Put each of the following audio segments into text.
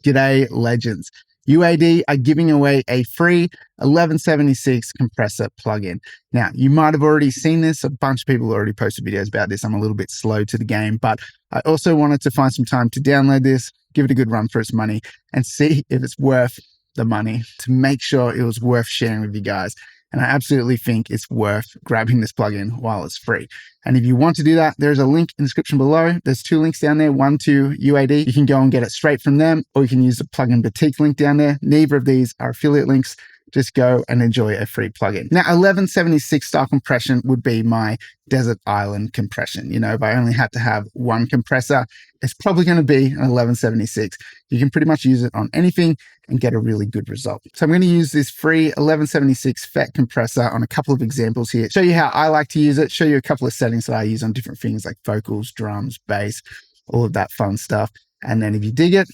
G'day, legends. UAD are giving away a free 1176 compressor plugin. Now, you might have already seen this. A bunch of people already posted videos about this. I'm a little bit slow to the game, but I also wanted to find some time to download this, give it a good run for its money, and see if it's worth the money, to make sure it was worth sharing with you guys. And I absolutely think it's worth grabbing this plugin while it's free. And if you want to do that, there's a link in the description below. There's 2 links down there, one to UAD. You can go and get it straight from them, or you can use the plugin boutique link down there. Neither of these are affiliate links. Just go and enjoy a free plugin. Now, 1176 style compression would be my desert island compression. You know, if I only had to have one compressor, it's probably going to be an 1176. You can pretty much use it on anything and get a really good result. So I'm going to use this free 1176 Fet compressor on a couple of examples here, show you how I like to use it, show you a couple of settings that I use on different things like vocals, drums, bass, all of that fun stuff. And then if you dig it,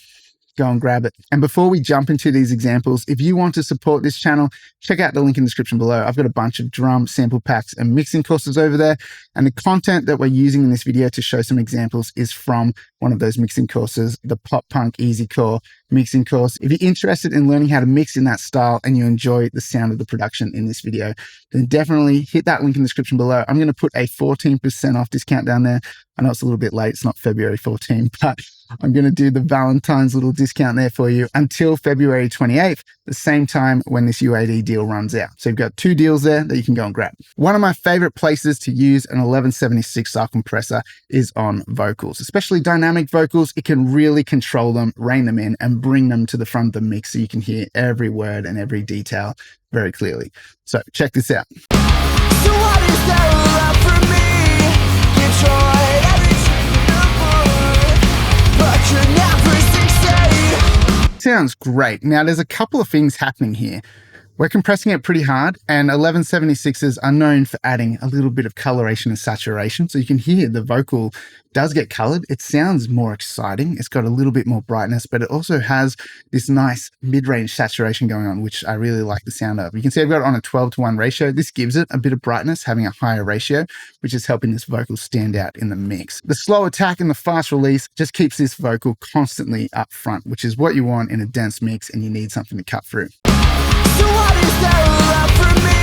go and grab it. And before we jump into these examples, if you want to support this channel, check out the link in the description below. I've got a bunch of drum sample packs and mixing courses over there. And the content that we're using in this video to show some examples is from one of those mixing courses, the Pop Punk EASYCORE mixing course. If you're interested in learning how to mix in that style and you enjoy the sound of the production in this video, then definitely hit that link in the description below. I'm going to put a 14% off discount down there. I know it's a little bit late. It's not February 14, but I'm going to do the Valentine's little discount there for you until February 28th, the same time when this UAD deal runs out. So you've got 2 deals there that you can go and grab. One of my favorite places to use an 1176 style compressor is on vocals, especially dynamic vocals. It can really control them, rein them in, and bring them to the front of the mix so you can hear every word and every detail very clearly. So check this out. So what is there left for me? You tried everything in the book, but you never succeed. Sounds great. Now there's a couple of things happening here. We're compressing it pretty hard, and 1176s are known for adding a little bit of coloration and saturation. So you can hear the vocal does get colored. It sounds more exciting. It's got a little bit more brightness, but it also has this nice mid-range saturation going on, which I really like the sound of. You can see I've got it on a 12:1 ratio. This gives it a bit of brightness, having a higher ratio, which is helping this vocal stand out in the mix. The slow attack and the fast release just keeps this vocal constantly up front, which is what you want in a dense mix, and you need something to cut through. So what is there left for me?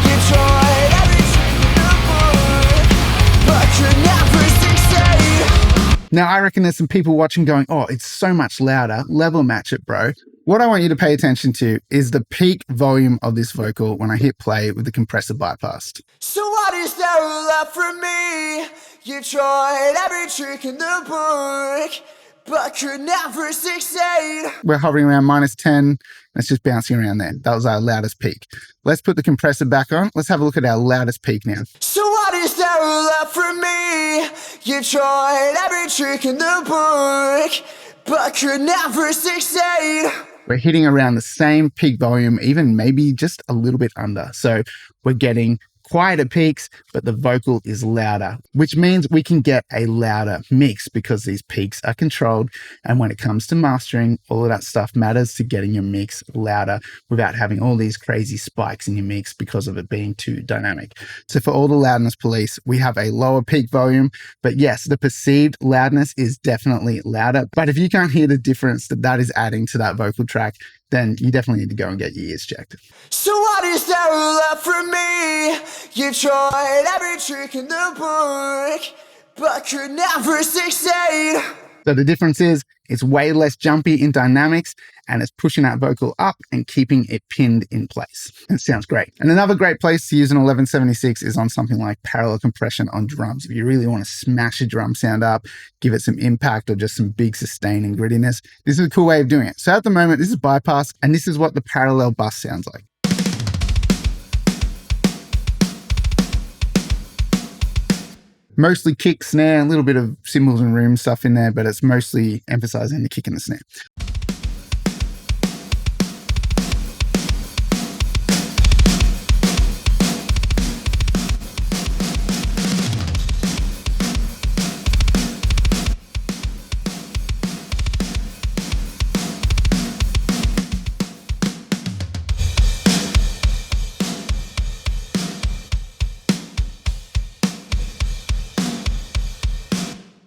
You tried everything in the book, but you never succeed. Now, I reckon there's some people watching going, oh, it's so much louder. Level match it, bro. What I want you to pay attention to is the peak volume of this vocal when I hit play with the compressor bypassed. So what is there left for me? You tried every trick in the book, but could never succeed. We're hovering around -10. It's just bouncing around there. That was our loudest peak. Let's put the compressor back on. Let's have a look at our loudest peak now. So what is there left for me? You tried every trick in the book, but could never succeed. We're hitting around the same peak volume, even maybe just a little bit under. So we're getting quieter peaks, but the vocal is louder, which means we can get a louder mix because these peaks are controlled. And when it comes to mastering, all of that stuff matters to getting your mix louder without having all these crazy spikes in your mix because of it being too dynamic. So for all the loudness police, we have a lower peak volume, but yes, the perceived loudness is definitely louder. But if you can't hear the difference that is adding to that vocal track, then you definitely need to go and get your ears checked. So what is there left for me? You tried every trick in the book, but could never succeed. So the difference is it's way less jumpy in dynamics, and it's pushing that vocal up and keeping it pinned in place. It sounds great. And another great place to use an 1176 is on something like parallel compression on drums. If you really want to smash a drum sound up, give it some impact or just some big sustain and grittiness, this is a cool way of doing it. So at the moment, this is bypass, and this is what the parallel bus sounds like. Mostly kick, snare, a little bit of cymbals and room stuff in there, but it's mostly emphasizing the kick and the snare.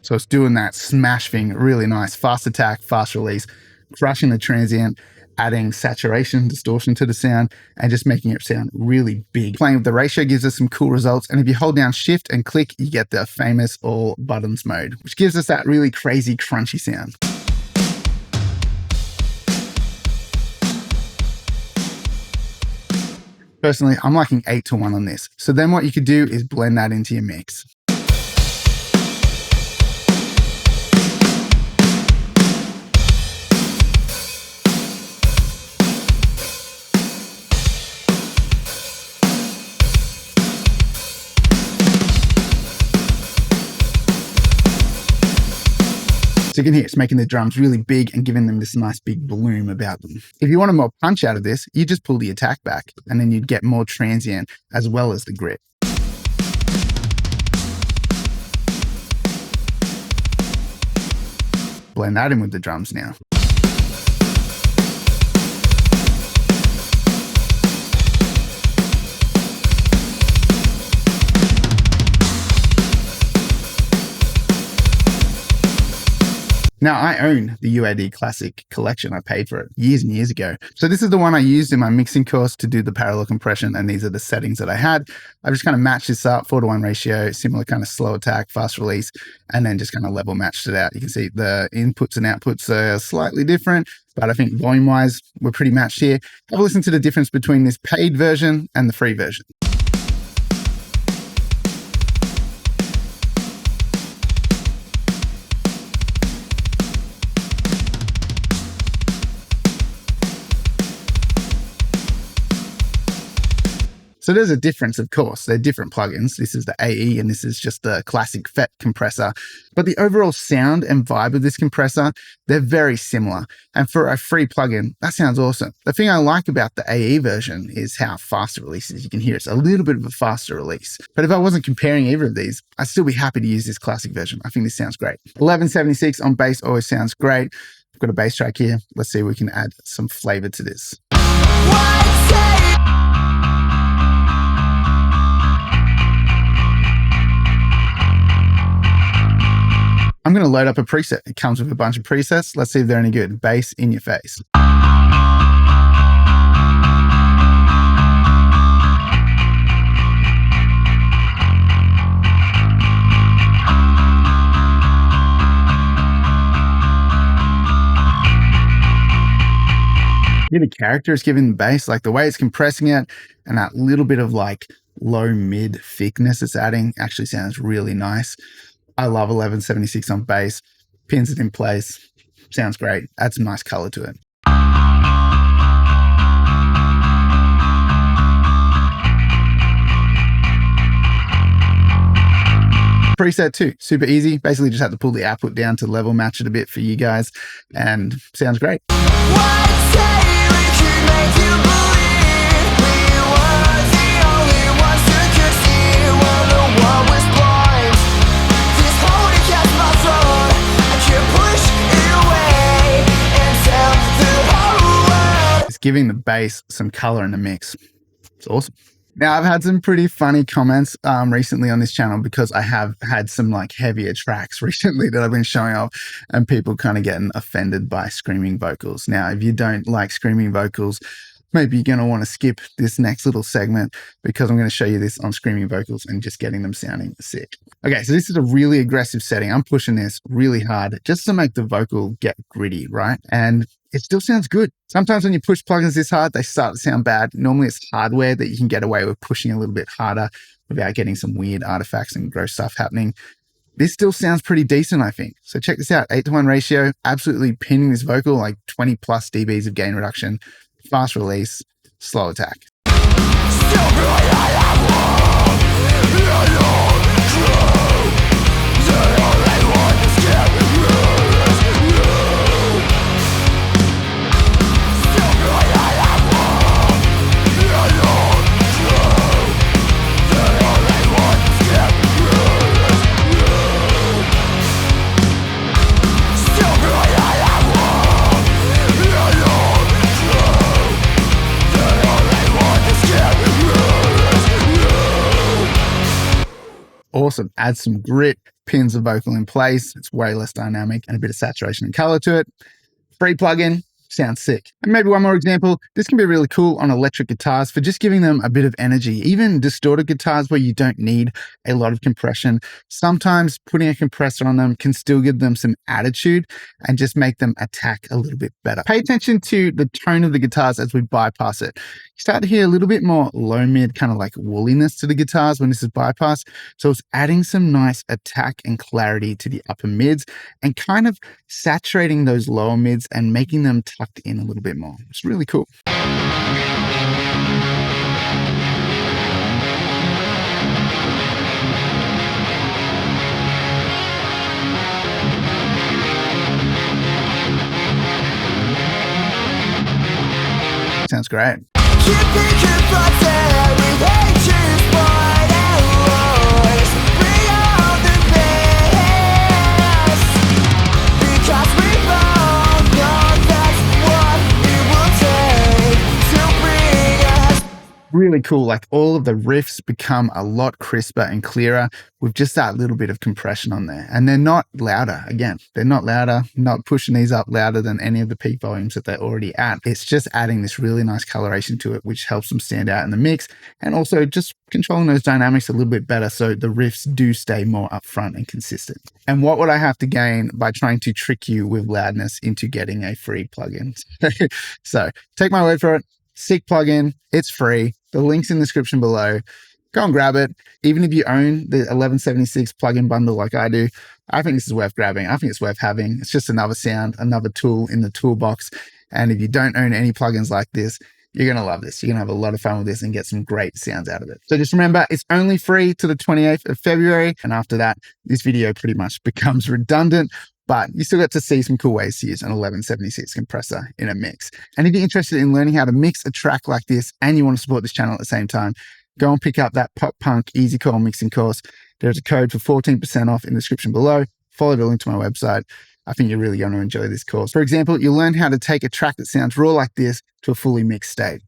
So it's doing that smash thing really nice. Fast attack, fast release, crushing the transient, adding saturation, distortion to the sound, and just making it sound really big. Playing with the ratio gives us some cool results. And if you hold down shift and click, you get the famous all buttons mode, which gives us that really crazy crunchy sound. Personally, I'm liking 8-1 on this. So then what you could do is blend that into your mix. So you can hear it's making the drums really big and giving them this nice big bloom about them. If you want a more punch out of this, you just pull the attack back and then you'd get more transient as well as the grit. Blend that in with the drums now. Now, I own the UAD Classic collection. I paid for it years and years ago. So this is the one I used in my mixing course to do the parallel compression, and these are the settings that I had. I just kind of matched this up, 4-1 ratio, similar kind of slow attack, fast release, and then just kind of level matched it out. You can see the inputs and outputs are slightly different, but I think volume-wise, we're pretty matched here. Have a listen to the difference between this paid version and the free version. So there's a difference, of course. They're different plugins. This is the AE and this is just the classic Fet compressor. But the overall sound and vibe of this compressor, they're very similar. And for a free plugin, that sounds awesome. The thing I like about the AE version is how fast it releases. You can hear it's a little bit of a faster release. But if I wasn't comparing either of these, I'd still be happy to use this classic version. I think this sounds great. 1176 on bass always sounds great. I've got a bass track here. Let's see if we can add some flavor to this. I'm going to load up a preset. It comes with a bunch of presets. Let's see if they're any good. Bass in your face. Yeah, the character is giving the bass, like the way it's compressing it and that little bit of like low mid thickness it's adding actually sounds really nice. I love 1176 on bass, pins it in place, sounds great, adds some nice color to it. Preset 2, super easy, basically just have to pull the output down to level match it a bit for you guys, and sounds great. Giving the bass some color in the mix. It's awesome. Now, I've had some pretty funny comments recently on this channel because I have had some like heavier tracks recently that I've been showing off and people kind of getting offended by screaming vocals. Now, if you don't like screaming vocals, maybe you're going to want to skip this next little segment because I'm going to show you this on screaming vocals and just getting them sounding sick. Okay, so this is a really aggressive setting. I'm pushing this really hard just to make the vocal get gritty, right? And it still sounds good. Sometimes when you push plugins this hard, they start to sound bad. Normally it's hardware that you can get away with pushing a little bit harder without getting some weird artifacts and gross stuff happening. This still sounds pretty decent, I think. So check this out, 8-1 ratio, absolutely pinning this vocal, like 20 plus dBs of gain reduction, fast release, slow attack. Awesome. Add some grit, pins the vocal in place. It's way less dynamic and a bit of saturation and color to it. Free plugin. Sounds sick. And maybe one more example. This can be really cool on electric guitars for just giving them a bit of energy. Even distorted guitars where you don't need a lot of compression. Sometimes putting a compressor on them can still give them some attitude and just make them attack a little bit better. Pay attention to the tone of the guitars as we bypass it. You start to hear a little bit more low mid, kind of like woolliness to the guitars when this is bypass. So it's adding some nice attack and clarity to the upper mids and kind of saturating those lower mids and making them tucked in a little bit more. It's really cool. Sounds great. Really cool. Like all of the riffs become a lot crisper and clearer with just that little bit of compression on there. And they're not louder. Again, they're not louder, not pushing these up louder than any of the peak volumes that they're already at. It's just adding this really nice coloration to it, which helps them stand out in the mix. And also just controlling those dynamics a little bit better so the riffs do stay more upfront and consistent. And what would I have to gain by trying to trick you with loudness into getting a free plugin? So take my word for it. Sick plugin. It's free. The link's in the description below. Go and grab it. Even if you own the 1176 plugin bundle like I do, I think this is worth grabbing. I think it's worth having. It's just another sound, another tool in the toolbox. And if you don't own any plugins like this, you're going to love this. You're going to have a lot of fun with this and get some great sounds out of it. So just remember, it's only free to the 28th of February. And after that, this video pretty much becomes redundant. But you still get to see some cool ways to use an 1176 compressor in a mix. And if you're interested in learning how to mix a track like this and you want to support this channel at the same time, go and pick up that pop punk EASYCORE mixing course. There's a code for 14% off in the description below. Follow the link to my website. I think you're really going to enjoy this course. For example, you'll learn how to take a track that sounds raw like this to a fully mixed state.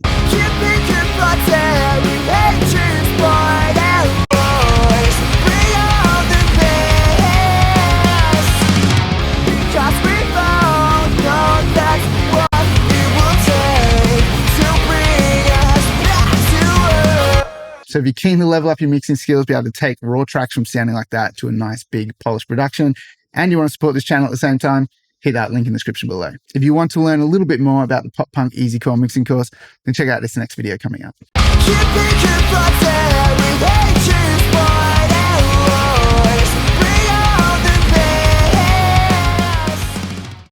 So if you're keen to level up your mixing skills, be able to take raw tracks from sounding like that to a nice big polished production, and you want to support this channel at the same time, hit that link in the description below. If you want to learn a little bit more about the pop punk EASYCORE mixing course, then check out this next video coming up.